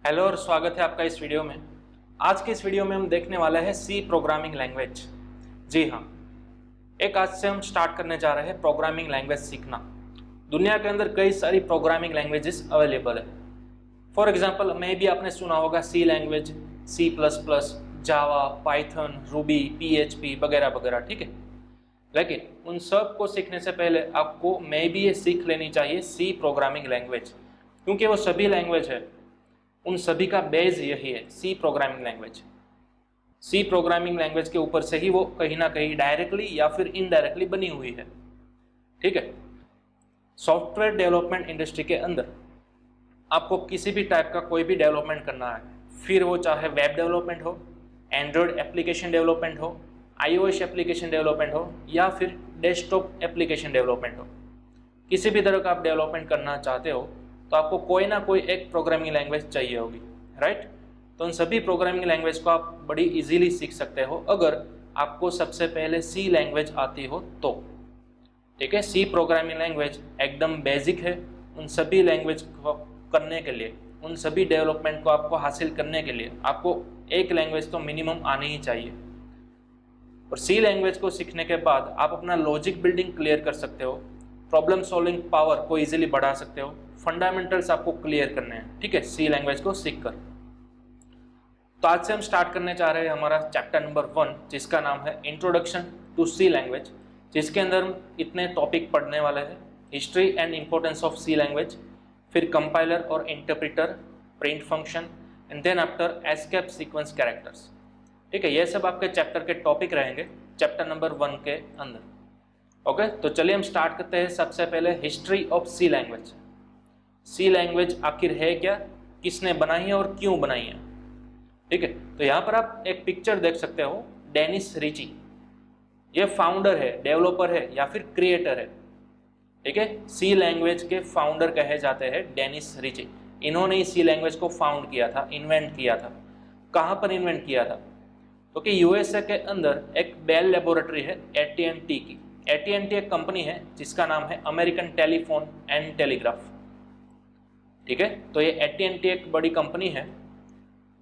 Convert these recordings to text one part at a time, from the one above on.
Hello और स्वागत है आपका इस वीडियो में। आज के इस वीडियो में हम देखने वाले हैं सी प्रोग्रामिंग लैंग्वेज। जी हाँ, एक आज से हम स्टार्ट करने जा रहे हैं प्रोग्रामिंग लैंग्वेज सीखना। दुनिया के अंदर कई सारी प्रोग्रामिंग लैंग्वेजेस अवेलेबल है। फॉर एग्जांपल मे भी आपने सुना होगा सी लैंग्वेज, सी प्लस प्लस, जावा, पाइथन, रूबी, पीएचपी वगैरह वगैरह, ठीक है। लेकिन उन सब को सीखने से पहले आपको मे भी ये सीख लेनी चाहिए सी प्रोग्रामिंग लैंग्वेज, क्योंकि वो सभी लैंग्वेज है, उन सभी का बेस यही है, C programming language. C programming language के ऊपर से ही वो कहीं ना कहीं डायरेक्टली या फिर इनडायरेक्टली बनी हुई है, ठीक है। सॉफ्टवेयर डेवलपमेंट इंडस्ट्री के अंदर आपको किसी भी टाइप का कोई भी डेवलपमेंट करना है, फिर वो चाहे वेब डेवलपमेंट हो, एंड्रॉयड एप्लीकेशन डेवलपमेंट हो, आईओएस एप्लीकेशन डेवलपमेंट हो, या फिर डेस्कटॉप एप्लीकेशन डेवलपमेंट हो, किसी भी तरह का आप डेवलपमेंट करना चाहते हो तो आपको कोई ना कोई एक प्रोग्रामिंग लैंग्वेज चाहिए होगी, राइट। तो उन सभी प्रोग्रामिंग लैंग्वेज को आप बड़ी इजीली सीख सकते हो अगर आपको सबसे पहले सी लैंग्वेज आती हो तो, ठीक है। सी प्रोग्रामिंग लैंग्वेज एकदम बेसिक है। उन सभी लैंग्वेज को करने के लिए, उन सभी डेवलपमेंट को आपको हासिल करने के लिए आपको एक लैंग्वेज तो मिनिमम आनी ही चाहिए। और सी लैंग्वेज को सीखने के बाद आप अपना लॉजिक बिल्डिंग क्लियर कर सकते हो, प्रॉब्लम सॉल्विंग पावर को इजीली बढ़ा सकते हो, फंडामेंटल्स आपको क्लियर करने हैं, ठीक है, सी लैंग्वेज को सीखकर। तो आज से हम स्टार्ट करने जा रहे हैं हमारा चैप्टर नंबर 1, जिसका नाम है इंट्रोडक्शन टू सी लैंग्वेज, जिसके अंदर हम इतने टॉपिक पढ़ने वाले हैं: history and importance of C language, फिर कंपाइलर और interpreter, print function, and then after escape sequence characters, ठीक है। ये सब आपके चैप्टर के टॉपिक रहेंगे चैप्टर नंबर 1 के अंदर। ओके, तो चलिए हम स्टार्ट करते हैं। सबसे पहले history of C language. C language आखिर है क्या, किसने बनाई है और क्यों बनाई है, ठीक है। तो यहाँ पर आप एक पिक्चर देख सकते हो, डेनिस रिची, ये फाउंडर है, डेवलपर है या फिर क्रिएटर है, ठीक है। सी लैंग्वेज के फाउंडर कहे जाते हैं डेनिस रिची। इन्होंने ही सी लैंग्वेज को फाउंड किया था, इन्वेंट किया था। कहाँ पर इन्वेंट किया था? तो कि यूएसए के अंदर एक बेल लेबोरेटरी है AT&T की। AT&T एक कंपनी है जिसका नाम है अमेरिकन टेलीफोन एंड टेलीग्राफ, ठीक है। तो ये AT&T एक बड़ी कंपनी है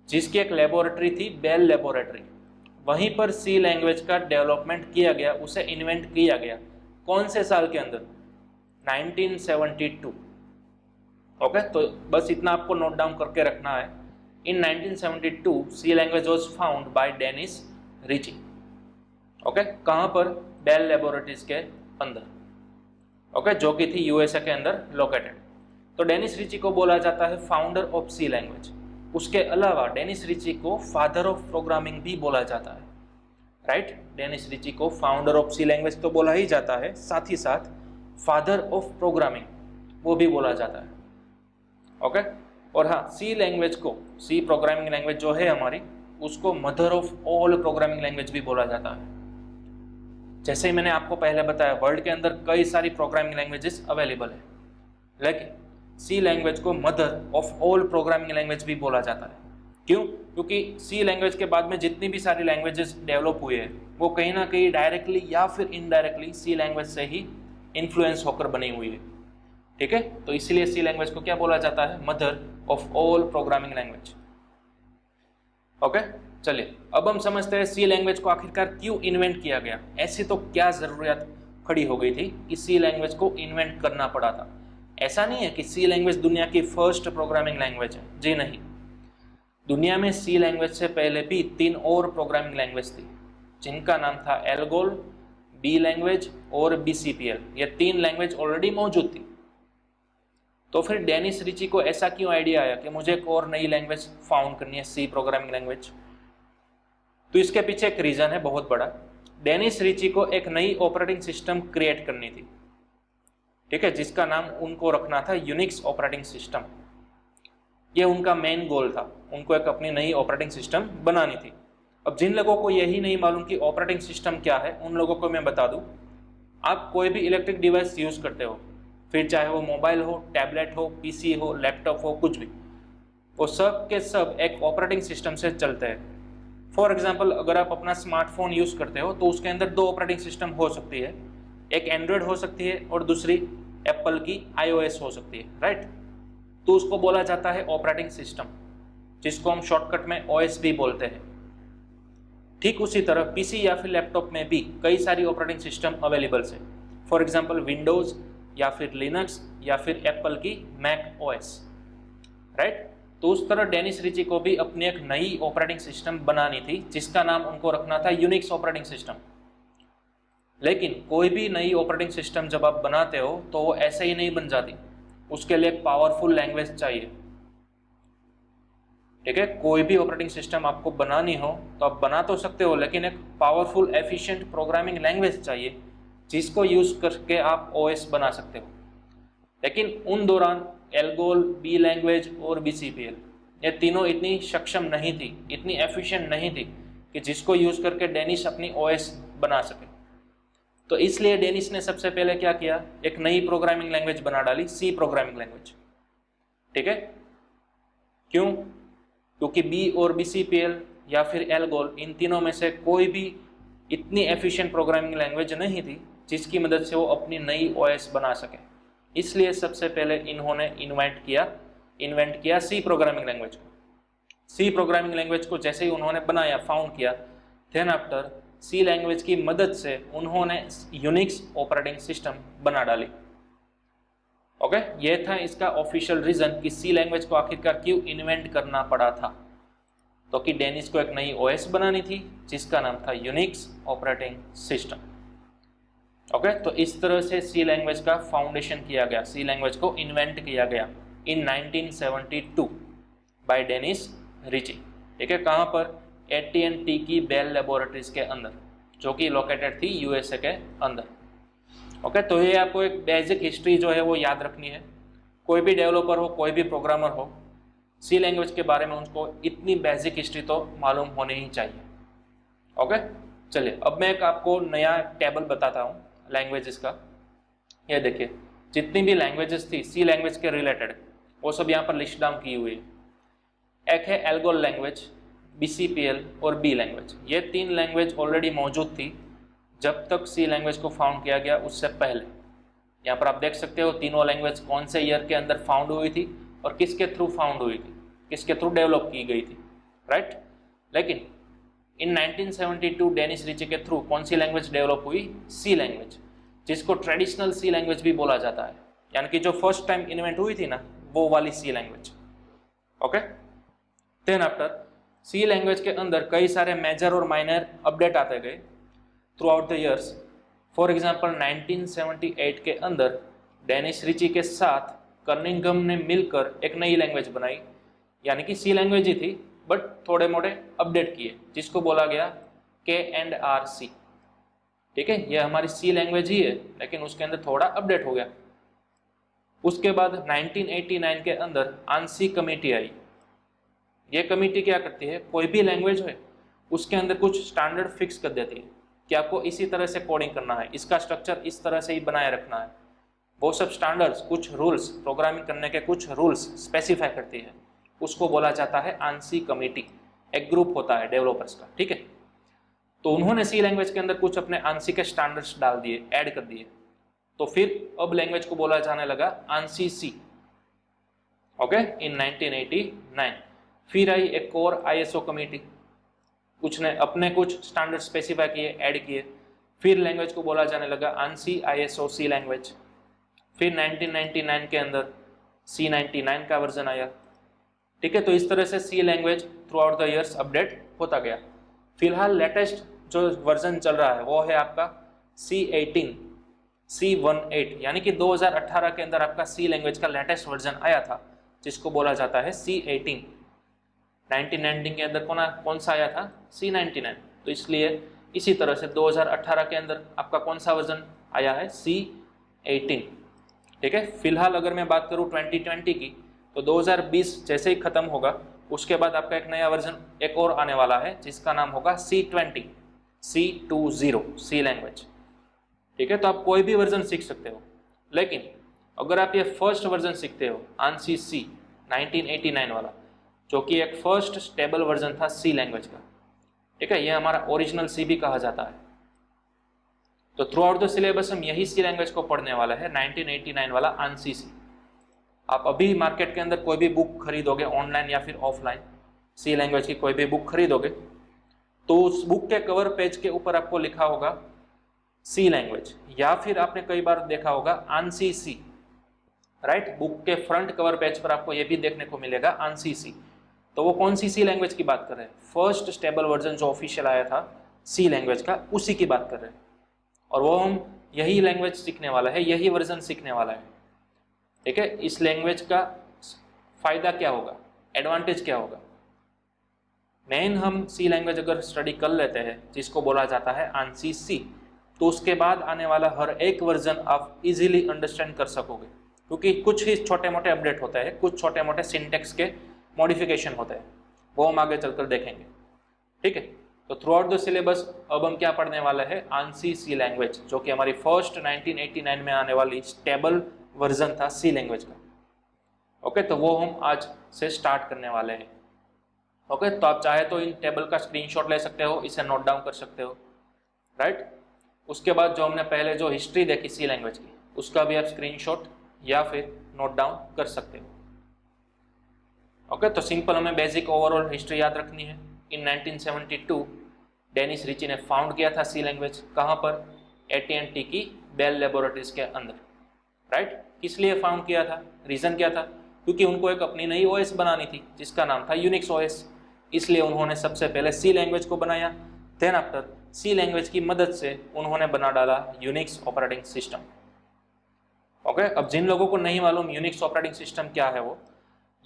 जिसकी एक लेबोरेटरी थी, बेल लेबोरेटरी। वहीं पर सी लैंग्वेज का डेवलपमेंट किया गया, उसे इन्वेंट किया गया। कौन से साल के अंदर? 1972। ओके, तो बस इतना आपको नोट डाउन करके रखना है। In 1972 C language was found by Dennis Ritchie. Okay, कहाँ पर? बेल लेबोरेटरीज के अंदर, ओके, जो कि थी यूएसए के अंदर लोकेटेड। तो डेनिस रिची को बोला जाता है फाउंडर ऑफ सी लैंग्वेज। उसके अलावा डेनिस रिची को फादर ऑफ प्रोग्रामिंग भी बोला जाता है, राइट। डेनिस रिची को फाउंडर ऑफ सी लैंग्वेज तो बोला ही जाता है, साथ ही साथ फादर ऑफ प्रोग्रामिंग वो भी बोला जाता है, ओके। और हाँ, सी लैंग्वेज को, सी प्रोग्रामिंग लैंग्वेज जो है हमारी, उसको mother of all programming language भी बोला जाता है। जैसे ही मैंने आपको पहले बताया, वर्ल्ड के अंदर कई सारी प्रोग्रामिंग लैंग्वेजेस अवेलेबल है, लेकिन सी लैंग्वेज को mother of all programming language भी बोला जाता है। क्यों? क्योंकि सी लैंग्वेज के बाद में जितनी भी सारी लैंग्वेजेस डेवलप हुए हैं, वो कहीं ना कहीं डायरेक्टली या फिर इनडायरेक्टली सी लैंग्वेज से ही इन्फ्लुएंस होकर बनी हुई है, ठीक है। तो इसीलिए सी लैंग्वेज को क्या बोला जाता है? Mother of all programming language. Okay, चलिए अब हम समझते हैं सी लैंग्वेज को आखिरकार क्यों इन्वेंट किया गया। ऐसी तो क्या जरूरत खड़ी हो गई थी कि सी लैंग्वेज को इन्वेंट करना पड़ा था? ऐसा नहीं है कि सी लैंग्वेज दुनिया की फर्स्ट प्रोग्रामिंग लैंग्वेज है, जी नहीं। दुनिया में सी लैंग्वेज से पहले भी 3 और प्रोग्रामिंग लैंग्वेज थी, जिनका नाम था एल्गोल, बी लैंग्वेज और BCPL। ये 3 लैंग्वेज ऑलरेडी मौजूद थी। तो फिर डेनिस रिची को ऐसा क्यों आइडिया आया कि मुझे एक और नई लैंग्वेज फाउंड करनी है, सी प्रोग्रामिंग लैंग्वेज? तो इसके पीछे एक रीजन है बहुत बड़ा। डेनिस रिची को एक नई ऑपरेटिंग सिस्टम क्रिएट करनी थी, ठीक है, जिसका नाम उनको रखना था यूनिक्स ऑपरेटिंग सिस्टम। ये उनका मेन गोल था, उनको एक अपनी नई ऑपरेटिंग सिस्टम बनानी थी। अब जिन लोगों को यही नहीं मालूम कि ऑपरेटिंग सिस्टम क्या है, उन लोगों को मैं बता दूं, आप कोई भी इलेक्ट्रिक डिवाइस यूज करते हो, फिर चाहे वो मोबाइल हो, टैबलेट हो, पीसी हो, लैपटॉप हो, कुछ भी, वो सब के सब एक ऑपरेटिंग सिस्टम से चलते हैं। फॉर एग्जाम्पल, अगर आप अपना स्मार्टफोन यूज करते हो तो उसके अंदर 2 ऑपरेटिंग सिस्टम हो सकती है, एक एंड्रॉयड हो सकती है और दूसरी एप्पल की iOS हो सकती है, राइट। तो उसको बोला जाता है ऑपरेटिंग सिस्टम। जिसको हम शॉर्टकट में OS भी बोलते हैं। ठीक उसी तरह पीसी या फिर लैपटॉप में भी कई सारी ऑपरेटिंग सिस्टम अवेलेबल है। फॉर एग्जांपल विंडोज या फिर लिनक्स या फिर एप्पल की मैक OS, राइट। तो उस तरह डेनिस रिची को भी अपनी एक नई ऑपरेटिंग सिस्टम बनानी थी जिसका नाम उनको रखना था यूनिक्स ऑपरेटिंग सिस्टम। लेकिन कोई भी नई ऑपरेटिंग सिस्टम जब आप बनाते हो तो वो ऐसे ही नहीं बन जाती, उसके लिए एक पावरफुल लैंग्वेज चाहिए। ठीक है, कोई भी ऑपरेटिंग सिस्टम आपको बनानी हो तो आप बना तो सकते हो, लेकिन एक पावरफुल एफिशिएंट प्रोग्रामिंग लैंग्वेज चाहिए जिसको यूज करके आप OS बना सकते हो। लेकिन उन दौरान एल्गोल, बी लैंग्वेज और BCPL ये तीनों इतनी सक्षम नहीं थी, इतनी एफिशिएंट नहीं थी कि जिसको यूज करके डेनिस अपनी OS बना सके। तो इसलिए डेनिस ने सबसे पहले क्या किया, एक नई प्रोग्रामिंग लैंग्वेज बना डाली, सी प्रोग्रामिंग लैंग्वेज। ठीक है, क्यों? क्योंकि बी और BCPL या फिर एल्गोल इन तीनों में से कोई भी इतनी एफिशिएंट प्रोग्रामिंग लैंग्वेज नहीं थी जिसकी मदद से वो अपनी नई OS बना सके। इसलिए सबसे पहले इन्होंने इन्वेंट किया सी प्रोग्रामिंग लैंग्वेज को। सी प्रोग्रामिंग लैंग्वेज को जैसे ही उन्होंने बनाया, फाउंड किया, देन आफ्टर सी लैंग्वेज की मदद से उन्होंने यूनिक्स ऑपरेटिंग सिस्टम बना डाली। ओके, ये था इसका ऑफिशियल रीजन कि सी लैंग्वेज को आखिरकार क्यों इन्वेंट करना पड़ा था। तो कि डेनिस को एक नई OS बनानी थी जिसका नाम था यूनिक्स ऑपरेटिंग सिस्टम। ओके, तो इस तरह से सी लैंग्वेज का फाउंडेशन किया गया, सी लैंग्वेज को इन्वेंट किया गया इन 1972 बाय डेनिस रिची। ठीक है, कहाँ पर? AT&T की बेल लेबोरेटरीज के अंदर, जो कि लोकेटेड थी USA के अंदर। ओके, तो ये आपको एक बेसिक हिस्ट्री जो है वो याद रखनी है। कोई भी डेवलपर हो, कोई भी प्रोग्रामर हो, सी लैंग्वेज के बारे में उनको इतनी बेसिक हिस्ट्री तो मालूम होनी ही चाहिए। ओके, चलिए अब मैं एक आपको नया टेबल बताता हूँ लैंग्वेजेस का। ये देखिए, जितनी भी लैंग्वेजेस थी सी लैंग्वेज के रिलेटेड वो सब यहाँ पर लिस्ट डाउन की हुई है। एक है एल्गोल लैंग्वेज, BCPL और बी लैंग्वेज। ये तीन लैंग्वेज ऑलरेडी मौजूद थी जब तक सी लैंग्वेज को फाउंड किया गया, उससे पहले। यहाँ पर आप देख सकते हो तीनों लैंग्वेज कौन से ईयर के अंदर फाउंड हुई थी और किसके थ्रू फाउंड हुई थी, किसके थ्रू डेवलप की गई थी, राइट। लेकिन इन 1972 डेनिस रिची के थ्रू कौन सी लैंग्वेज डेवलप हुई? सी लैंग्वेज, जिसको ट्रेडिशनल सी लैंग्वेज भी बोला जाता है, यानी कि जो फर्स्ट टाइम इन्वेंट हुई थी ना, वो वाली सी लैंग्वेज। ओके, देन आफ्टर सी लैंग्वेज के अंदर कई सारे मेजर और माइनर अपडेट आते गए through out the years. For example 1978 के अंदर डेनिस रिची के साथ कर्निंघम ने मिलकर एक नई लैंग्वेज बनाई, यानी कि सी लैंग्वेज ही थी बट थोड़े मोड़े अपडेट किए, जिसको बोला गया K&R-C। ठीक है, ये हमारी सी लैंग्वेज ही है लेकिन उसके अंदर थोड़ा अपडेट हो गया। उसके बाद 1989 के अंदर आंसी कमेटी आई। ये कमेटी क्या करती है, कोई भी लैंग्वेज है उसके अंदर कुछ स्टैंडर्ड फिक्स कर देती है कि आपको इसी तरह से कोडिंग करना है, इसका स्ट्रक्चर इस तरह से ही बनाए रखना है। वो सब स्टैंडर्ड्स, कुछ रूल्स, प्रोग्रामिंग करने के कुछ रूल्स स्पेसिफाई करती है, उसको बोला जाता है आंसी कमेटी। एक ग्रुप होता है डेवलपर्स का। ठीक है, तो उन्होंने सी लैंग्वेज के अंदर कुछ अपने आंसी के स्टैंडर्ड्स डाल दिए, ऐड कर दिए। तो फिर अब लैंग्वेज को बोला जाने लगा आंसी सी। ओके, इन 1989 फिर आई एक और ISO कमेटी, कुछ ने अपने कुछ स्टैंडर्ड स्पेसिफाई किए, ऐड किए। फिर लैंग्वेज को बोला जाने लगा आंसी ISO सी लैंग्वेज। फिर 1999 के अंदर C99 का वर्जन आया। ठीक है, तो इस तरह से C language throughout the years update होता गया। फिलहाल लेटेस्ट जो वर्जन चल रहा है वो है आपका C18, यानी कि 2018 के अंदर आपका सी लैंग्वेज का लेटेस्ट वर्जन आया था, जिसको बोला जाता है C18। 1990 के अंदर कौन सा आया था? C99। तो इसलिए इसी तरह से 2018 के अंदर आपका कौन सा वर्जन आया है? C18। ठीक है, फिलहाल अगर मैं बात करूँ 2020 की, तो 2020 जैसे ही खत्म होगा उसके बाद आपका एक नया वर्जन एक और आने वाला है जिसका नाम होगा C20 सी लैंग्वेज। ठीक है, तो आप कोई भी वर्जन सीख सकते हो, लेकिन अगर आप ये फर्स्ट वर्जन सीखते हो आंसी सी 1989 वाला, जो कि एक फर्स्ट स्टेबल वर्जन था सी लैंग्वेज का। ठीक है, ये हमारा ओरिजिनल सी भी कहा जाता है। तो थ्रू आउट द सिलेबस हम यही सी लैंग्वेज को पढ़ने वाला है, 1989 वाला आंसी सी। आप अभी मार्केट के अंदर कोई भी बुक खरीदोगे ऑनलाइन या फिर ऑफलाइन, सी लैंग्वेज की कोई भी बुक खरीदोगे तो उस बुक के कवर पेज के ऊपर आपको लिखा होगा सी लैंग्वेज, या फिर आपने कई बार देखा होगा आंसी सी, राइट। बुक के फ्रंट कवर पेज पर आपको ये भी देखने को मिलेगा आंसी सी। तो वो कौन सी लैंग्वेज की बात कर रहे हैं? फर्स्ट स्टेबल वर्जन जो ऑफिशियल आया था सी लैंग्वेज का, उसी की बात कर रहे हैं। और वो हम यही लैंग्वेज सीखने वाला है, यही वर्जन सीखने वाला है, ठीक है। इस लैंग्वेज का फायदा क्या होगा, एडवांटेज क्या होगा? मेन हम सी लैंग्वेज अगर स्टडी कर लेते हैं जिसको बोला जाता है आंसी सी, तो उसके बाद आने वाला हर एक वर्जन आप इजीली अंडरस्टैंड कर सकोगे, क्योंकि कुछ ही छोटे मोटे अपडेट होते हैं, कुछ छोटे मोटे सिंटेक्स के मॉडिफिकेशन होते हैं, वो हम आगे चलकर देखेंगे, ठीक है। तो थ्रू आउट द सिलेबस अब हम क्या पढ़ने वाले हैं? आंसी सी लैंग्वेज, जो कि हमारी फर्स्ट 1989 में आने वाली स्टेबल वर्जन था सी लैंग्वेज का। ओके, तो वो हम आज से स्टार्ट करने वाले हैं। ओके, तो आप चाहे तो इन टेबल का स्क्रीनशॉट ले सकते हो, इसे नोट डाउन कर सकते हो, राइट। उसके बाद जो हमने पहले जो हिस्ट्री देखी सी लैंग्वेज की, उसका भी आप स्क्रीनशॉट या फिर नोट डाउन कर सकते हो। ओके, तो सिंपल हमें बेसिक ओवरऑल हिस्ट्री याद रखनी है। इन 1972 डेनिस रिची ने फाउंड किया था सी लैंग्वेज, कहाँ पर? AT&T की बेल लेबोरेटरीज के अंदर, राइट। किस लिए फाउंड किया था? रीज़न क्या था? क्योंकि उनको एक अपनी नई OS बनानी थी जिसका नाम था यूनिक्स OS, इसलिए उन्होंने सबसे पहले सी लैंग्वेज को बनाया। देन आफ्टर सी लैंग्वेज की मदद से उन्होंने बना डाला यूनिक्स ऑपरेटिंग सिस्टम। ओके, अब जिन लोगों को नहीं मालूम यूनिक्स ऑपरेटिंग सिस्टम क्या है, वो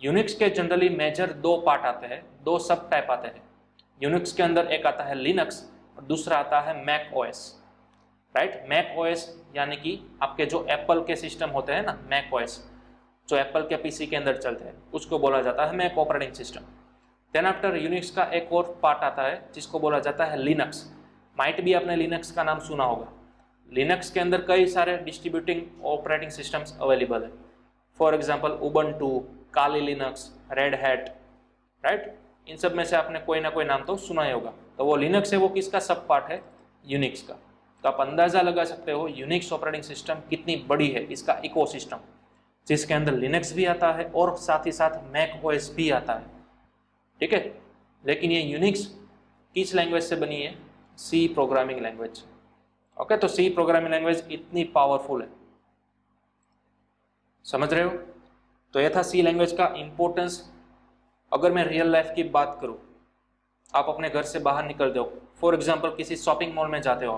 यूनिक्स के जनरली मेजर दो पार्ट आते हैं, दो सब टाइप आते हैं यूनिक्स के अंदर। एक आता है लिनक्स और दूसरा आता है Mac OS, right. Mac OS यानी कि आपके जो एप्पल के सिस्टम होते हैं ना, मैक OS जो एप्पल के PC के अंदर चलते हैं, उसको बोला जाता है Mac operating system. Then after Unix का एक और पार्ट आता है जिसको बोला जाता है लिनक्स। माइट भी आपने लिनक्स का नाम सुना होगा। लिनक्स के अंदर कई सारे डिस्ट्रीब्यूटिंग ऑपरेटिंग सिस्टम्स अवेलेबल है, for example Ubuntu, Kali Linux, Red Hat, right. इन सब में से आपने कोई ना कोई नाम तो सुना ही होगा। तो वो लिनक्स है, वो किसका सब पार्ट है? यूनिक्स का। तो आप अंदाज़ा लगा सकते हो यूनिक्स ऑपरेटिंग सिस्टम कितनी बड़ी है, इसका इकोसिस्टम, जिसके अंदर लिनक्स भी आता है और साथ ही साथ मैक OS भी आता है, ठीक है। लेकिन ये यूनिक्स किस लैंग्वेज से बनी है? C programming language. ओके, तो सी प्रोग्रामिंग लैंग्वेज इतनी पावरफुल है, समझ रहे हो? तो यह था सी लैंग्वेज का इंपॉर्टेंस। अगर मैं रियल लाइफ की बात करूं, आप अपने घर से बाहर निकलते हो, फॉर एग्जांपल किसी शॉपिंग मॉल में जाते हो,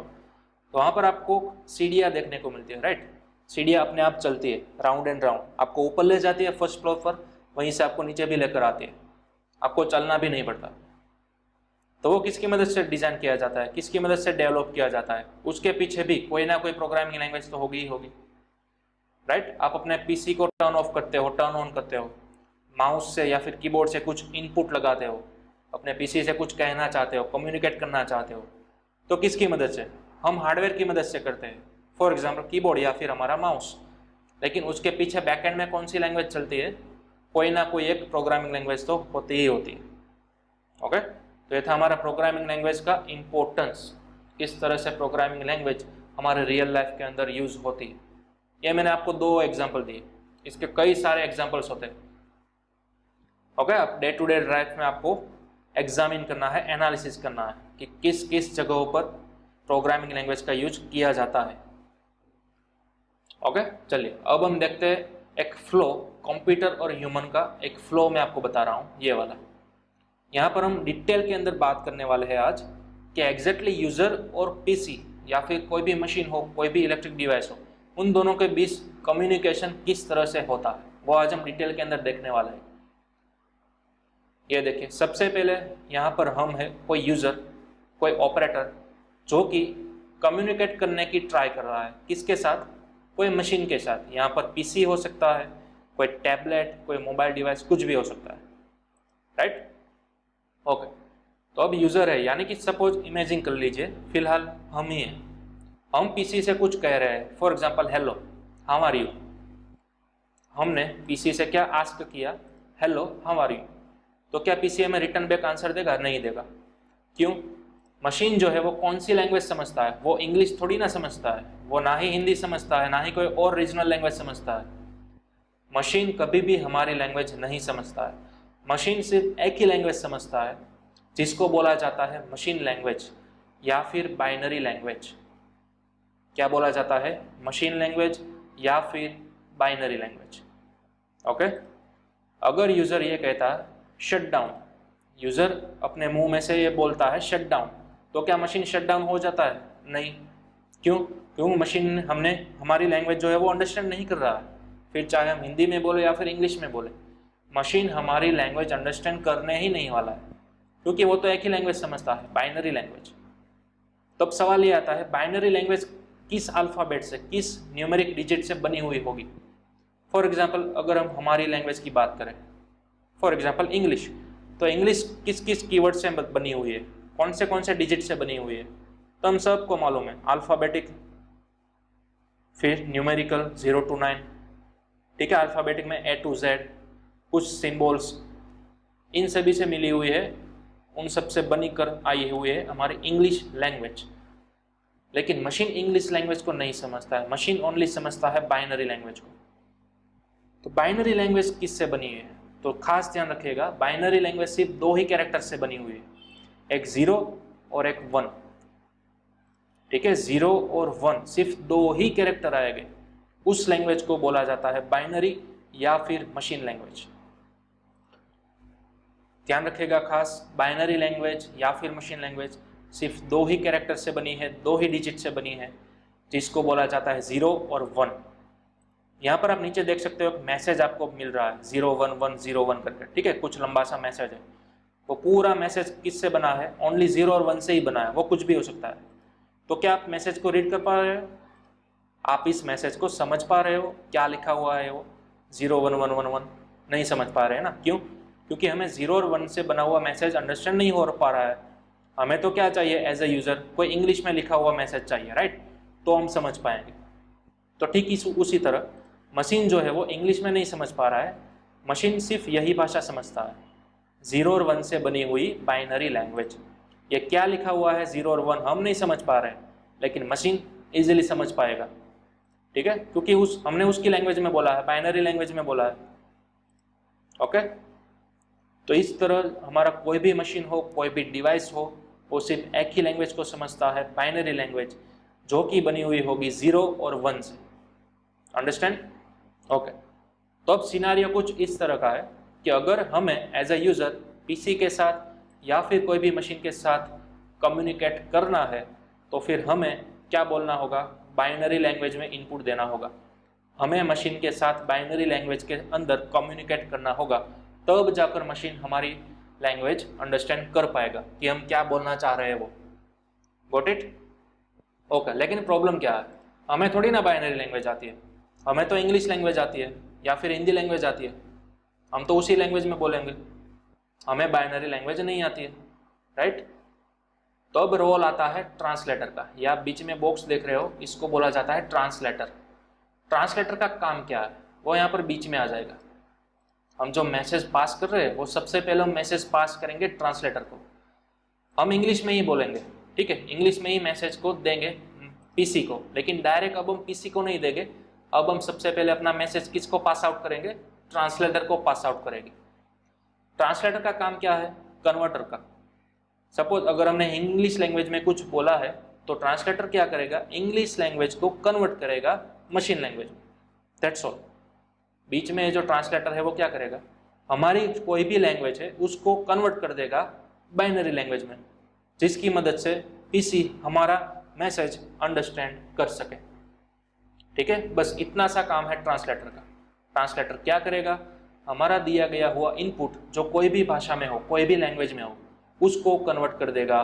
तो वहाँ पर आपको सीढ़ियाँ देखने को मिलती है, राइट। सीढ़ियाँ अपने आप चलती है राउंड एंड राउंड, आपको ऊपर ले जाती है फर्स्ट फ्लोर पर, वहीं से आपको नीचे भी लेकर आती है, आपको चलना भी नहीं पड़ता। तो वो किसकी मदद से डिज़ाइन किया जाता है, किसकी मदद से डेवलप किया जाता है? उसके पीछे भी कोई ना कोई प्रोग्रामिंग लैंग्वेज तो होगी ही होगी, राइट। आप अपने PC को टर्न ऑफ करते हो, टर्न ऑन करते हो, माउस से या फिर कीबोर्ड से कुछ इनपुट लगाते हो, अपने PC से कुछ कहना चाहते हो, कम्युनिकेट करना चाहते हो, तो किसकी मदद से? हम हार्डवेयर की मदद से करते हैं, फॉर एग्जाम्पल कीबोर्ड या फिर हमारा माउस। लेकिन उसके पीछे बैकएंड में कौन सी लैंग्वेज चलती है? कोई ना कोई एक प्रोग्रामिंग लैंग्वेज तो होती ही होती है। ओके, तो ये था हमारा प्रोग्रामिंग लैंग्वेज का इम्पोर्टेंस, किस तरह से प्रोग्रामिंग लैंग्वेज हमारे रियल लाइफ के अंदर यूज होती है। ये मैंने आपको 2 एग्जाम्पल दिए, इसके कई सारे एग्जाम्पल्स होते हैं। ओके, अब डे टू डे लाइफ में आपको एग्जामिन करना है, एनालिसिस करना है कि किस किस जगहों पर प्रोग्रामिंग लैंग्वेज का यूज किया जाता है। ओके, चलिए अब हम देखते हैं एक फ्लो, कंप्यूटर और ह्यूमन का एक फ्लो मैं आपको बता रहा हूँ, ये वाला। यहाँ पर हम डिटेल के अंदर बात करने वाले हैं आज कि एग्जैक्टली यूजर और PC या फिर कोई भी मशीन हो, कोई भी इलेक्ट्रिक डिवाइस हो, उन दोनों के बीच कम्युनिकेशन किस तरह से होता है, वो आज हम डिटेल के अंदर देखने वाले हैं। ये देखिए, सबसे पहले यहाँ पर हम है कोई यूजर, कोई ऑपरेटर जो कि कम्युनिकेट करने की ट्राई कर रहा है, किसके साथ? कोई मशीन के साथ। यहाँ पर PC हो सकता है, कोई टैबलेट, कोई मोबाइल डिवाइस, कुछ भी हो सकता है, राइट। ओके, तो अब यूजर है, यानी कि सपोज इमेजिन कर लीजिए फिलहाल हम ही हैं, हम PC से कुछ कह रहे हैं, for example hello, how are you. हमने PC से क्या आस्क किया? Hello, how are you. तो क्या PC हमें रिटर्न बैक आंसर देगा? नहीं देगा। क्यों? मशीन जो है वो कौन सी लैंग्वेज समझता है? वो इंग्लिश थोड़ी ना समझता है, वो ना ही हिंदी समझता है, ना ही कोई और रीजनल लैंग्वेज समझता है। मशीन कभी भी हमारी लैंग्वेज नहीं समझता है, मशीन सिर्फ एक ही लैंग्वेज समझता है जिसको बोला जाता है मशीन लैंग्वेज या फिर बाइनरी लैंग्वेज। क्या बोला जाता है? मशीन लैंग्वेज या फिर बाइनरी लैंग्वेज। ओके, अगर यूजर ये कहता है शट डाउन, यूजर अपने मुंह में से ये बोलता है शट डाउन, तो क्या मशीन शट डाउन हो जाता है? नहीं। क्यों? क्यों? मशीन हमारी लैंग्वेज जो है वो अंडरस्टैंड नहीं कर रहा है। फिर चाहे हम हिंदी में बोले या फिर इंग्लिश में बोले, मशीन हमारी लैंग्वेज अंडरस्टैंड करने ही नहीं वाला है, क्योंकि वो तो एक ही लैंग्वेज समझता है, बाइनरी लैंग्वेज। तब सवाल ये आता है बाइनरी लैंग्वेज किस अल्फ़ाबेट से, किस न्यूमेरिक डिजिट से बनी हुई होगी। फॉर एग्जाम्पल अगर हम हमारी लैंग्वेज की बात करें, फॉर एग्जाम्पल इंग्लिश, तो इंग्लिश किस किस कीवर्ड से बनी हुई है, कौन से डिजिट से बनी हुई है, तो हम सबको मालूम है, अल्फ़ाबेटिक, फिर न्यूमेरिकल 0 to 9, ठीक है, अल्फ़ाबेटिक में A to Z, कुछ सिंबल्स, इन सभी से मिली हुई है, उन सब से बनी कर आई हुई है हमारी इंग्लिश लैंग्वेज। लेकिन मशीन इंग्लिश लैंग्वेज को नहीं समझता है, मशीन ओनली समझता है बाइनरी लैंग्वेज को। तो बाइनरी लैंग्वेज किससे बनी है? तो खास ध्यान रखिएगा, बाइनरी लैंग्वेज सिर्फ 2 ही कैरेक्टर से बनी हुई है, एक 0 और एक 1, ठीक है, 0 और 1 सिर्फ 2 ही कैरेक्टर आएंगे, उस लैंग्वेज को बोला जाता है बाइनरी या फिर मशीन लैंग्वेज। ध्यान रखिएगा खास, बाइनरी लैंग्वेज या फिर मशीन लैंग्वेज सिर्फ 2 ही कैरेक्टर से बनी है, 2 ही डिजिट से बनी है, जिसको बोला जाता है 0 और 1। यहाँ पर आप नीचे देख सकते हो, एक मैसेज आपको मिल रहा है 01101 करके, ठीक है, कुछ लंबा सा मैसेज है। वो पूरा मैसेज किससे बना है? ओनली 0 और 1 से ही बना है, वो कुछ भी हो सकता है। तो क्या आप मैसेज को रीड कर पा रहे हो? आप इस मैसेज को समझ पा रहे हो? क्या लिखा हुआ है वो 01111? नहीं समझ पा रहे हैं ना। क्यों? क्योंकि हमें 0 और 1 से बना हुआ मैसेज अंडरस्टैंड नहीं हो पा रहा है। हमें तो क्या चाहिए एज ए यूज़र? कोई इंग्लिश में लिखा हुआ मैसेज चाहिए, राइट, तो हम समझ पाएंगे। तो ठीक उसी तरह मशीन जो है वो इंग्लिश में नहीं समझ पा रहा है, मशीन सिर्फ यही भाषा समझता है, 0 और 1 से बनी हुई बाइनरी लैंग्वेज। ये क्या लिखा हुआ है 0 और 1 हम नहीं समझ पा रहे हैं, लेकिन मशीन इजीली समझ पाएगा, ठीक है, क्योंकि हमने उसकी लैंग्वेज में बोला है, बाइनरी लैंग्वेज में बोला है। ओके, तो इस तरह हमारा कोई भी मशीन हो, कोई भी डिवाइस हो, वो सिर्फ एक ही लैंग्वेज को समझता है, बाइनरी लैंग्वेज, जो कि बनी हुई होगी 0 और 1 से। अंडरस्टैंड? ओके, तो अब सिनारियो कुछ इस तरह का है कि अगर हमें एज ए यूज़र पीसी के साथ या फिर कोई भी मशीन के साथ कम्युनिकेट करना है, तो फिर हमें क्या बोलना होगा? बाइनरी लैंग्वेज में इनपुट देना होगा। हमें मशीन के साथ बाइनरी लैंग्वेज के अंदर कम्युनिकेट करना होगा, तब जाकर मशीन हमारी लैंग्वेज अंडरस्टैंड कर पाएगा कि हम क्या बोलना चाह रहे हैं वो। Got it? ओके, लेकिन प्रॉब्लम क्या है? हमें थोड़ी ना बाइनरी लैंग्वेज आती है, हमें तो इंग्लिश लैंग्वेज आती है या फिर हिंदी लैंग्वेज आती है, हम तो उसी लैंग्वेज में बोलेंगे, हमें बाइनरी लैंग्वेज नहीं आती है, राइट। तो अब रोल आता है ट्रांसलेटर का। ये आप बीच में बॉक्स देख रहे हो, इसको बोला जाता है ट्रांसलेटर। ट्रांसलेटर का काम क्या है? वो यहाँ पर बीच में आ जाएगा। हम जो मैसेज पास कर रहे हैं वो सबसे पहले हम मैसेज पास करेंगे ट्रांसलेटर को। हम इंग्लिश में ही बोलेंगे, ठीक है, इंग्लिश में ही मैसेज को देंगे पीसी को, लेकिन डायरेक्ट अब हम पीसी को नहीं देंगे। अब हम सबसे पहले अपना मैसेज किसको पास आउट करेंगे? ट्रांसलेटर को पास आउट करेंगे। ट्रांसलेटर का काम क्या है? कन्वर्टर का। सपोज अगर हमने इंग्लिश लैंग्वेज में कुछ बोला है तो ट्रांसलेटर क्या करेगा? इंग्लिश लैंग्वेज को कन्वर्ट करेगा मशीन लैंग्वेज में, दैट्स ऑल। बीच में जो ट्रांसलेटर है वो क्या करेगा? हमारी कोई भी लैंग्वेज है उसको कन्वर्ट कर देगा बाइनरी लैंग्वेज में, जिसकी मदद से पीसी हमारा मैसेज अंडरस्टैंड कर सके, ठीक है। बस इतना सा काम है ट्रांसलेटर का। ट्रांसलेटर क्या करेगा? हमारा दिया गया हुआ इनपुट जो कोई भी भाषा में हो, कोई भी लैंग्वेज में हो, उसको कन्वर्ट कर देगा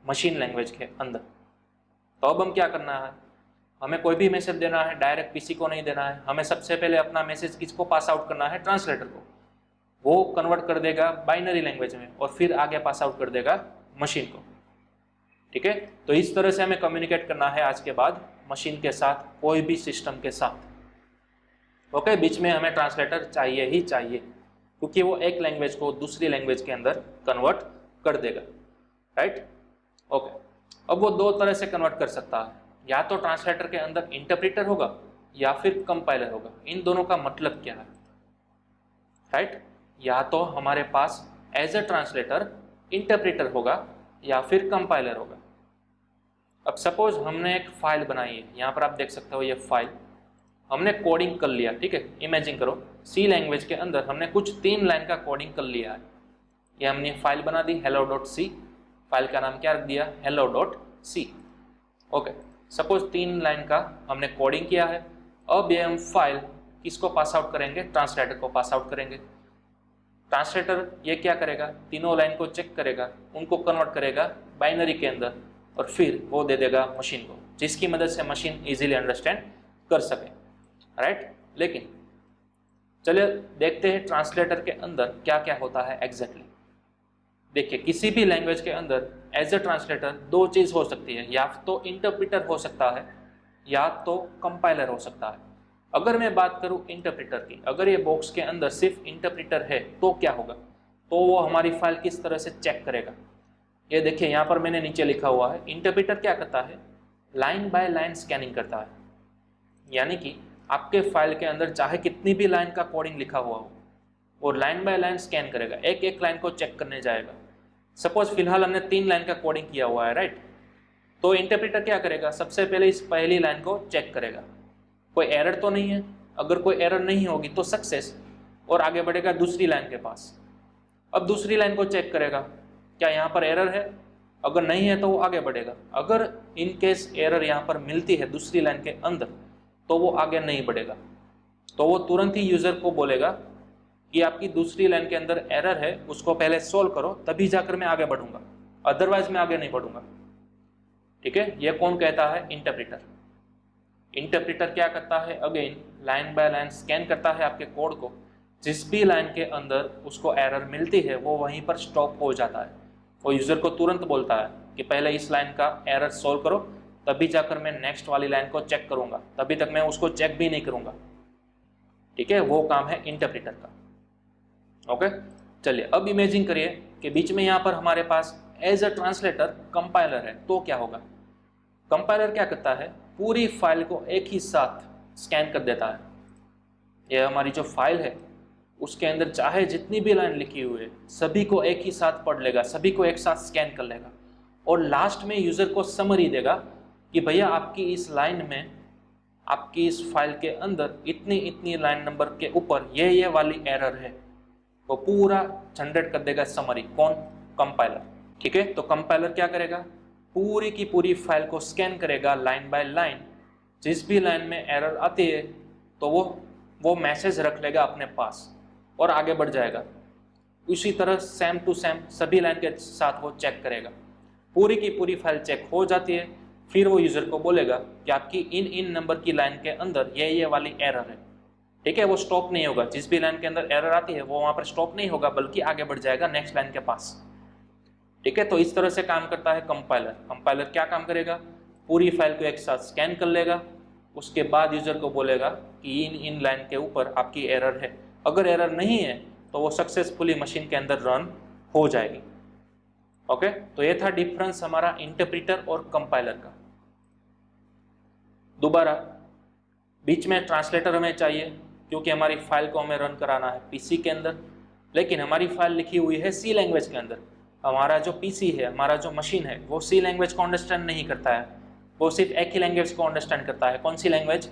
मशीन लैंग्वेज के अंदर। तो अब हम क्या करना है? हमें कोई भी मैसेज देना है, डायरेक्ट पीसी को नहीं देना है। हमें सबसे पहले अपना मैसेज किसको पास आउट करना है? ट्रांसलेटर को। वो कन्वर्ट कर देगा बाइनरी लैंग्वेज में और फिर आगे पास आउट कर देगा मशीन को, ठीक है। तो इस तरह से हमें कम्युनिकेट करना है आज के बाद मशीन के साथ, कोई भी सिस्टम के साथ। ओके, बीच में हमें ट्रांसलेटर चाहिए ही चाहिए, क्योंकि वो एक लैंग्वेज को दूसरी लैंग्वेज के अंदर कन्वर्ट कर देगा, राइट। ओके, अब वो 2 तरह से कन्वर्ट कर सकता है, या तो ट्रांसलेटर के अंदर इंटरप्रेटर होगा या फिर कंपाइलर होगा। इन दोनों का मतलब क्या है, राइट। या तो हमारे पास एज अ ट्रांसलेटर इंटरप्रेटर होगा या फिर कंपाइलर होगा। अब सपोज हमने एक फाइल बनाई है, यहाँ पर आप देख सकते हो ये फाइल हमने कोडिंग कर लिया, ठीक है। इमेजिन करो सी लैंग्वेज के अंदर हमने कुछ 3 लाइन का कोडिंग कर लिया है। ये हमने फाइल बना दी hello.c, फाइल का नाम क्या रख दिया hello.c। ओके, सपोज 3 लाइन का हमने कोडिंग किया है। अब ये हम फाइल किसको पास आउट करेंगे, ट्रांसलेटर को पास आउट करेंगे। ट्रांसलेटर ये क्या करेगा, तीनों लाइन को चेक करेगा, उनको कन्वर्ट करेगा बाइनरी के अंदर और फिर वो दे देगा मशीन को, जिसकी मदद से मशीन इजीली अंडरस्टैंड कर सके, राइट। लेकिन चलिए देखते हैं ट्रांसलेटर के अंदर क्या क्या होता है एग्जैक्टली। देखिए किसी भी लैंग्वेज के अंदर एज अ ट्रांसलेटर 2 चीज़ हो सकती है, या तो इंटरप्रेटर हो सकता है या तो कंपाइलर हो सकता है। अगर मैं बात करूं इंटरप्रेटर की, अगर ये बॉक्स के अंदर सिर्फ इंटरप्रेटर है तो क्या होगा, तो वो हमारी फाइल किस तरह से चेक करेगा। ये देखिए यहाँ पर मैंने नीचे लिखा हुआ है, इंटरप्रेटर क्या करता है, लाइन बाय लाइन स्कैनिंग करता है। यानी कि आपके फाइल के अंदर चाहे कितनी भी लाइन का कोडिंग लिखा हुआ हो, वो लाइन बाय लाइन स्कैन करेगा, एक एक लाइन को चेक करने जाएगा। सपोज फिलहाल हमने 3 लाइन का कोडिंग किया हुआ है, राइट। तो इंटरप्रेटर क्या करेगा, सबसे पहले इस पहली लाइन को चेक करेगा, कोई एरर तो नहीं है। अगर कोई एरर नहीं होगी तो सक्सेस, और आगे बढ़ेगा दूसरी लाइन के पास। अब दूसरी लाइन को चेक करेगा, क्या यहाँ पर एरर है, अगर नहीं है तो वो आगे बढ़ेगा। अगर इन केस एरर यहाँ पर मिलती है दूसरी लाइन के अंदर तो वो आगे नहीं बढ़ेगा, तो वो तुरंत ही यूज़र को बोलेगा कि आपकी दूसरी लाइन के अंदर एरर है, उसको पहले सोल्व करो तभी जाकर मैं आगे बढ़ूंगा, अदरवाइज मैं आगे नहीं बढ़ूंगा, ठीक है। ये कौन कहता है, इंटरप्रेटर। इंटरप्रेटर क्या करता है, again line by line scan करता है आपके कोड को, जिस भी लाइन के अंदर उसको एरर मिलती है वो वहीं पर स्टॉप हो जाता है। वो यूज़र को तुरंत बोलता है कि पहले इस लाइन का एरर सोल्व करो तभी जाकर मैं नेक्स्ट वाली लाइन को चेक करूंगा, तभी तक मैं उसको चेक भी नहीं करूंगा, ठीक है। वो काम है इंटरप्रेटर का। ओके, चलिए अब इमेजिन करिए कि बीच में यहाँ पर हमारे पास एज अ ट्रांसलेटर कंपाइलर है, तो क्या होगा। कंपाइलर क्या करता है, पूरी फाइल को एक ही साथ स्कैन कर देता है। यह हमारी जो फाइल है उसके अंदर चाहे जितनी भी लाइन लिखी हुई है सभी को एक ही साथ पढ़ लेगा, सभी को एक साथ स्कैन कर लेगा, और लास्ट में यूज़र को समरी देगा कि भैया आपकी इस लाइन में, आपकी इस फाइल के अंदर इतनी इतनी लाइन नंबर के ऊपर ये वाली एरर है। वो पूरा जनरेट कर देगा समरी, कौन, कंपाइलर, ठीक है। तो कंपाइलर क्या करेगा, पूरी की पूरी फाइल को स्कैन करेगा लाइन बाय लाइन, जिस भी लाइन में एरर आती है तो वो मैसेज रख लेगा अपने पास और आगे बढ़ जाएगा। उसी तरह सेम टू सेम सभी लाइन के साथ वो चेक करेगा, पूरी की पूरी फाइल चेक हो जाती है, फिर वो यूज़र को बोलेगा कि आपकी इन नंबर की लाइन के अंदर ये वाली एरर है, ठीक है। वो स्टॉप नहीं होगा, जिस भी लाइन के अंदर एरर आती है वो वहाँ पर स्टॉप नहीं होगा, बल्कि आगे बढ़ जाएगा नेक्स्ट लाइन के पास, ठीक है। तो इस तरह से काम करता है कंपाइलर। कंपाइलर क्या काम करेगा, पूरी फाइल को एक साथ स्कैन कर लेगा, उसके बाद यूज़र को बोलेगा कि इन लाइन के ऊपर आपकी एरर है। अगर एरर नहीं है तो वो सक्सेसफुली मशीन के अंदर रन हो जाएगी। ओके, तो ये था डिफरेंस हमारा इंटरप्रेटर और कंपाइलर का। दोबारा बीच में ट्रांसलेटर हमें चाहिए क्योंकि हमारी फाइल को हमें रन कराना है पीसी के अंदर, लेकिन हमारी फाइल लिखी हुई है सी लैंग्वेज के अंदर। हमारा जो पीसी है, हमारा जो मशीन है, वो सी लैंग्वेज को अंडरस्टैंड नहीं करता है, वो सिर्फ एक ही लैंग्वेज को अंडरस्टैंड करता है। कौन सी लैंग्वेज,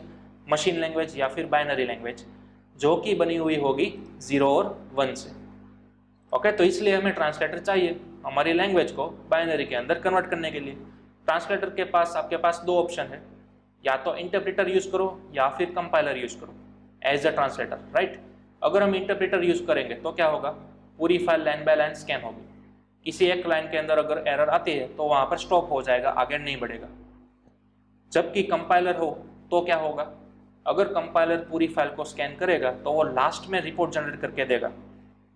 मशीन लैंग्वेज या फिर बाइनरी लैंग्वेज, जो कि बनी हुई होगी 0 और 1 से। ओके, तो इसलिए हमें ट्रांसलेटर चाहिए हमारी लैंग्वेज को बाइनरी के अंदर कन्वर्ट करने के लिए। ट्रांसलेटर के पास, आपके पास 2 ऑप्शन है, या तो इंटरप्रेटर यूज करो या फिर कंपाइलर यूज करो एज अ ट्रांसलेटर, राइट। अगर हम इंटरप्रेटर यूज करेंगे तो क्या होगा, पूरी file line by line scan होगी, किसी एक लाइन के अंदर अगर एरर आती है तो वहां पर स्टॉप हो जाएगा, आगे नहीं बढ़ेगा। जबकि कंपाइलर हो तो क्या होगा, अगर कंपाइलर पूरी फाइल को स्कैन करेगा तो वो लास्ट में रिपोर्ट जनरेट करके देगा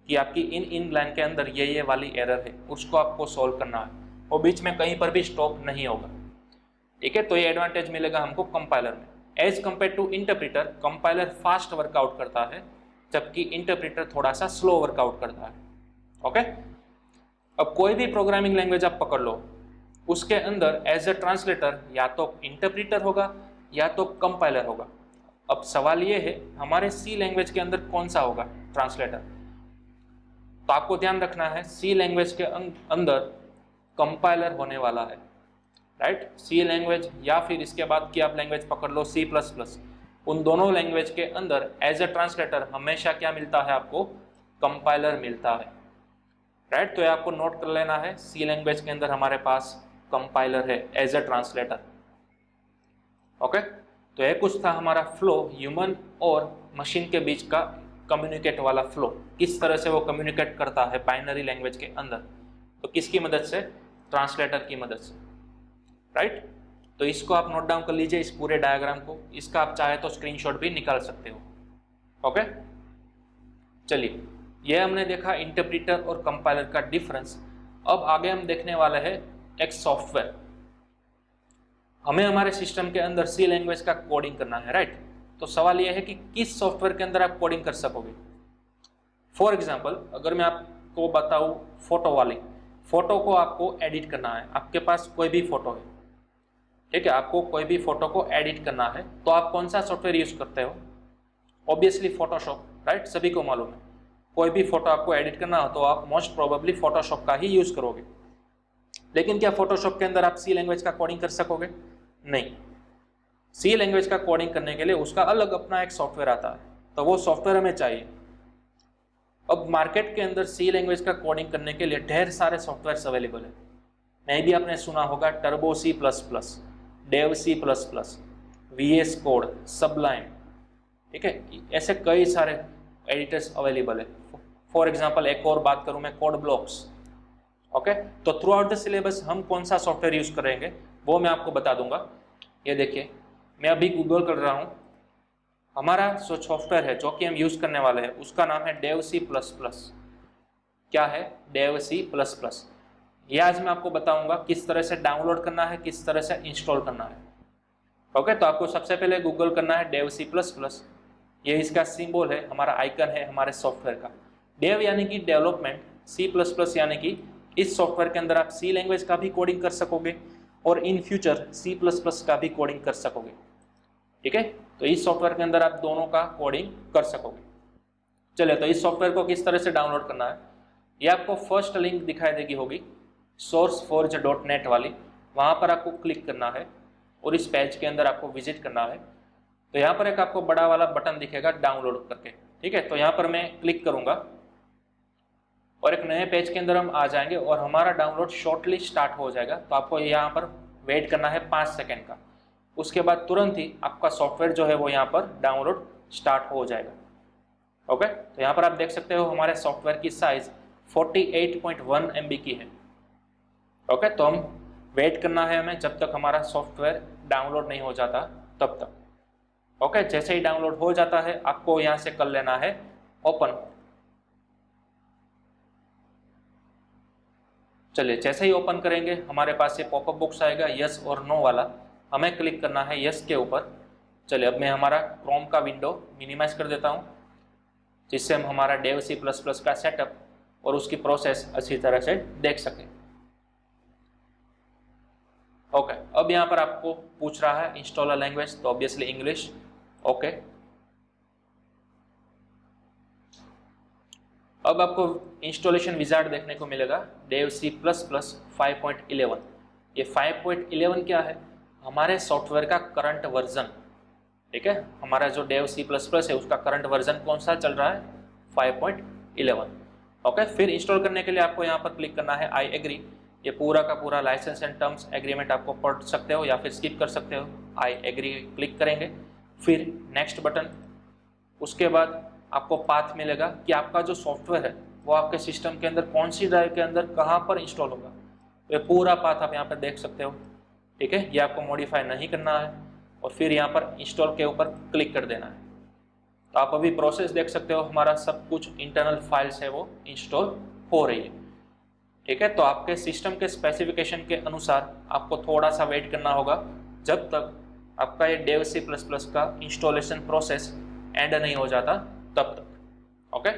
कि आपकी इन लाइन के अंदर ये वाली एरर है, उसको आपको सॉल्व करना है, वो बीच में कहीं पर भी स्टॉप नहीं होगा, ठीक है। तो ये एडवांटेज मिलेगा हमको कंपाइलर में। As compare to interpreter, compiler fast work out करता है जबकि इंटरप्रेटर थोड़ा सा स्लो वर्कआउट करता है। ओके, अब कोई भी प्रोग्रामिंग लैंग्वेज आप पकड़ लो, उसके अंदर एज अ ट्रांसलेटर या तो इंटरप्रेटर होगा या तो कंपाइलर होगा। अब सवाल ये है हमारे सी लैंग्वेज के अंदर कौन सा होगा ट्रांसलेटर। तो आपको ध्यान रखना है सी लैंग्वेज के अंदर कंपाइलर होने वाला है, राइट। सी लैंग्वेज या फिर इसके बाद की आप लैंग्वेज पकड़ लो C++, उन दोनों लैंग्वेज के अंदर एज ए ट्रांसलेटर हमेशा क्या मिलता है आपको, कंपाइलर मिलता है, राइट। तो ये आपको नोट कर लेना है, सी लैंग्वेज के अंदर हमारे पास कंपाइलर है एज ए ट्रांसलेटर। ओके, तो ये कुछ था हमारा फ्लो, ह्यूमन और मशीन के बीच का कम्युनिकेट वाला फ्लो, किस तरह से वो कम्युनिकेट करता है बाइनरी लैंग्वेज के अंदर, तो किसकी मदद से, ट्रांसलेटर की मदद से, राइट। तो इसको आप नोट डाउन कर लीजिए, इस पूरे डायग्राम को, इसका आप चाहे तो स्क्रीनशॉट भी निकाल सकते हो। ओके, चलिए, ये हमने देखा इंटरप्रीटर और कंपाइलर का डिफरेंस। अब आगे हम देखने वाले हैं एक सॉफ्टवेयर। हमें हमारे सिस्टम के अंदर सी लैंग्वेज का कोडिंग करना है, राइट। तो सवाल यह है कि किस सॉफ्टवेयर के अंदर आप कोडिंग कर सकोगे। फॉर एग्जाम्पल, अगर मैं आपको बताऊं फोटो वाली, फोटो को आपको एडिट करना है, आपके पास कोई भी फोटो है, ठीक है, आपको कोई भी फोटो को एडिट करना है, तो आप कौन सा सॉफ्टवेयर यूज करते हो, ऑब्वियसली फोटोशॉप, राइट, सभी को मालूम है। कोई भी फोटो आपको एडिट करना हो तो आप मोस्ट प्रोबेबली फोटोशॉप का ही यूज करोगे। लेकिन क्या फोटोशॉप के अंदर आप सी लैंग्वेज का कोडिंग कर सकोगे, नहीं। सी लैंग्वेज का कोडिंग करने के लिए उसका अलग अपना एक सॉफ्टवेयर आता है, तो वो सॉफ्टवेयर हमें चाहिए। अब मार्केट के अंदर सी लैंग्वेज का कोडिंग करने के लिए ढेर सारे सॉफ्टवेयर अवेलेबल है। मैं भी आपने सुना होगा Turbo C++, Dev C++, VS Code, Sublime, ठीक है, ऐसे कई सारे एडिटर्स अवेलेबल है। फॉर एग्जांपल एक और बात करूं मैं, कोड ब्लॉक्स। ओके, तो थ्रू आउट द सिलेबस हम कौन सा सॉफ्टवेयर यूज करेंगे वो मैं आपको बता दूंगा। ये देखिए, मैं अभी गूगल कर रहा हूँ, हमारा जो सॉफ्टवेयर है जो कि हम यूज करने वाले हैं उसका नाम है डेव C++। क्या है, डेव C++। ये आज मैं आपको बताऊंगा किस तरह से डाउनलोड करना है, किस तरह से इंस्टॉल करना है। ओके, तो आपको सबसे पहले गूगल करना है डेव C++। ये इसका सिंबल है, हमारा आइकन है हमारे सॉफ्टवेयर का। डेव यानी कि डेवलपमेंट, C++ यानी कि इस सॉफ्टवेयर के अंदर आप सी लैंग्वेज का भी कोडिंग कर सकोगे और इन फ्यूचर C++ का भी कोडिंग कर सकोगे, ठीक है। तो इस सॉफ्टवेयर के अंदर आप दोनों का कोडिंग कर सकोगे। चलिए, तो इस सॉफ्टवेयर को किस तरह से डाउनलोड करना है, ये आपको फर्स्ट लिंक दिखाई देगी होगी sourceforge.net वाली, वहाँ पर आपको क्लिक करना है और इस पेज के अंदर आपको विजिट करना है। तो यहाँ पर एक आपको बड़ा वाला बटन दिखेगा डाउनलोड करके, ठीक है। तो यहाँ पर मैं क्लिक करूँगा और एक नए पेज के अंदर हम आ जाएंगे और हमारा डाउनलोड शॉर्टली स्टार्ट हो जाएगा। तो आपको यहाँ पर वेट करना है 5 सेकेंड का, उसके बाद तुरंत ही आपका सॉफ्टवेयर जो है वो यहाँ पर डाउनलोड स्टार्ट हो जाएगा। ओके, तो यहाँ पर आप देख सकते हो हमारे सॉफ्टवेयर की साइज 48.1 MB की है। ओके, तो हम वेट करना है हमें जब तक हमारा सॉफ्टवेयर डाउनलोड नहीं हो जाता तब तक। ओके, जैसे ही डाउनलोड हो जाता है आपको यहाँ से कर लेना है ओपन। चलिए, जैसे ही ओपन करेंगे हमारे पास ये पॉपअप बॉक्स आएगा यस और नो वाला, हमें क्लिक करना है यस के ऊपर। चलिए, अब मैं हमारा क्रोम का विंडो मिनिमाइज कर देता हूँ जिससे हम हमारा डेव C++ का सेटअप और उसकी प्रोसेस अच्छी तरह से देख सकें। ओके, अब यहाँ पर आपको पूछ रहा है इंस्टॉल अ लैंग्वेज, तो ऑब्वियसली इंग्लिश। ओके, अब आपको इंस्टॉलेशन विजार्ड देखने को मिलेगा डेव C++ 5.11। ये 5.11 क्या है, हमारे सॉफ्टवेयर का करंट वर्जन, ठीक है। हमारा जो डेव C++ है उसका करंट वर्जन कौन सा चल रहा है, 5.11। ओके, फिर इंस्टॉल करने के लिए आपको यहाँ पर क्लिक करना है आई एग्री। ये पूरा का पूरा लाइसेंस एंड टर्म्स एग्रीमेंट आपको पढ़ सकते हो या फिर स्किप कर सकते हो। आई एग्री क्लिक करेंगे, फिर नेक्स्ट बटन। उसके बाद आपको पाथ मिलेगा कि आपका जो सॉफ्टवेयर है वो आपके सिस्टम के अंदर कौन सी ड्राइव के अंदर कहाँ पर इंस्टॉल होगा। ये पूरा पाथ आप यहाँ पर देख सकते हो, ठीक है। ये आपको मॉडिफाई नहीं करना है और फिर यहाँ पर इंस्टॉल के ऊपर क्लिक कर देना है। तो आप अभी प्रोसेस देख सकते हो, हमारा सब कुछ इंटरनल फाइल्स है वो इंस्टॉल हो रही है, ठीक है। तो आपके सिस्टम के स्पेसिफिकेशन के अनुसार आपको थोड़ा सा वेट करना होगा जब तक आपका ये डेव C++ का इंस्टॉलेशन प्रोसेस एंड नहीं हो जाता तब तक। ओके,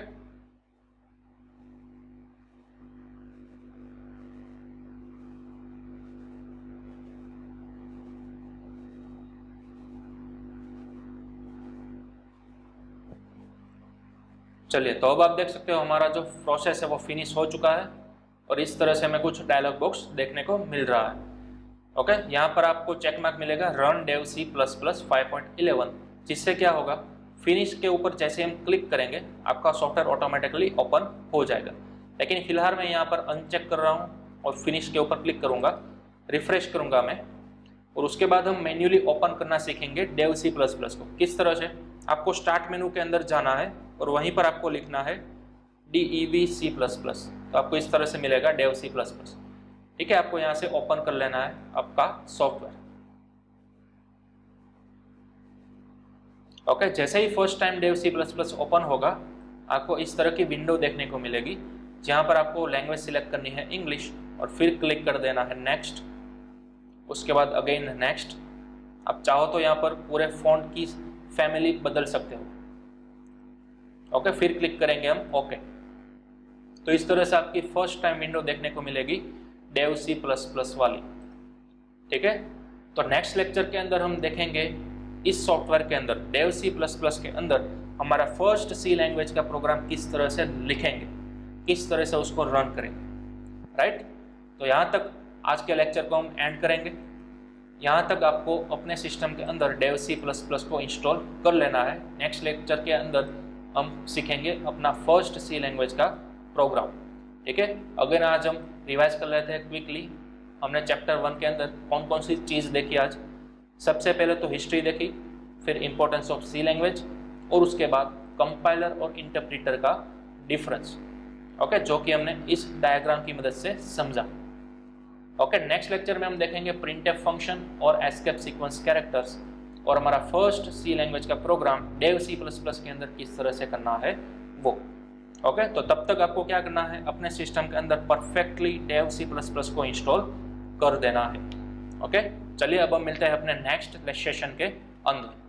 चलिए, तो अब आप देख सकते हो हमारा जो प्रोसेस है वो फिनिश हो चुका है और इस तरह से हमें कुछ डायलॉग बॉक्स देखने को मिल रहा है। ओके, यहाँ पर आपको चेक मार्क मिलेगा run Dev C plus plus 5.11, जिससे क्या होगा, फिनिश के ऊपर जैसे हम क्लिक करेंगे आपका सॉफ्टवेयर ऑटोमेटिकली ओपन हो जाएगा। लेकिन फिलहाल मैं यहाँ पर अनचेक कर रहा हूँ और फिनिश के ऊपर क्लिक करूँगा, रिफ्रेश करूँगा मैं, और उसके बाद हम मैन्युअली ओपन करना सीखेंगे डेव सी प्लस प्लस को। किस तरह से, आपको स्टार्ट मेनू के अंदर जाना है और वहीं पर आपको लिखना है DEV C++, तो आपको इस तरह से मिलेगा डेव C++। ठीक है, आपको यहाँ से ओपन कर लेना है आपका सॉफ्टवेयर। ओके, जैसे ही first time Dev C++ open होगा आपको इस तरह की विंडो देखने को मिलेगी, जहाँ पर आपको लैंग्वेज सिलेक्ट करनी है इंग्लिश और फिर क्लिक कर देना है नेक्स्ट, उसके बाद अगेन नेक्स्ट। आप चाहो तो यहाँ पर पूरे फॉन्ट की फैमिली बदल सकते हो। ओके, फिर क्लिक करेंगे हम ओके। तो इस तरह से आपकी फर्स्ट टाइम विंडो देखने को मिलेगी डेव C++ वाली। ठीक है, तो नेक्स्ट लेक्चर के अंदर हम देखेंगे इस सॉफ्टवेयर के अंदर डेव C++ के अंदर हमारा फर्स्ट C लैंग्वेज का प्रोग्राम किस तरह से लिखेंगे, किस तरह से उसको रन करेंगे। राइट, तो यहाँ तक आज के लेक्चर को हम एंड करेंगे। यहाँ तक आपको अपने सिस्टम के अंदर डेव C++ को इंस्टॉल कर लेना है। नेक्स्ट लेक्चर के अंदर हम सीखेंगे अपना फर्स्ट C लैंग्वेज का प्रोग्राम। ठीक है, अगर आज हम रिवाइज कर लेते हैं क्विकली, हमने चैप्टर 1 के अंदर कौन कौन सी चीज़ देखी आज। सबसे पहले तो हिस्ट्री देखी, फिर इंपॉर्टेंस ऑफ C लैंग्वेज, और उसके बाद कंपाइलर और इंटरप्रीटर का डिफरेंस। ओके, जो कि हमने इस डायग्राम की मदद से समझा। ओके, नेक्स्ट लेक्चर में हम देखेंगे प्रिंटफ फंक्शन और एस्केप सीक्वेंस कैरेक्टर्स, और हमारा फर्स्ट C लैंग्वेज का प्रोग्राम डेव C++ के अंदर किस तरह से करना है वो। ओके, तो तब तक आपको क्या करना है, अपने सिस्टम के अंदर परफेक्टली डेव C++ को इंस्टॉल कर देना है। ओके, चलिए अब हम मिलते हैं अपने नेक्स्ट सेशन के अंदर।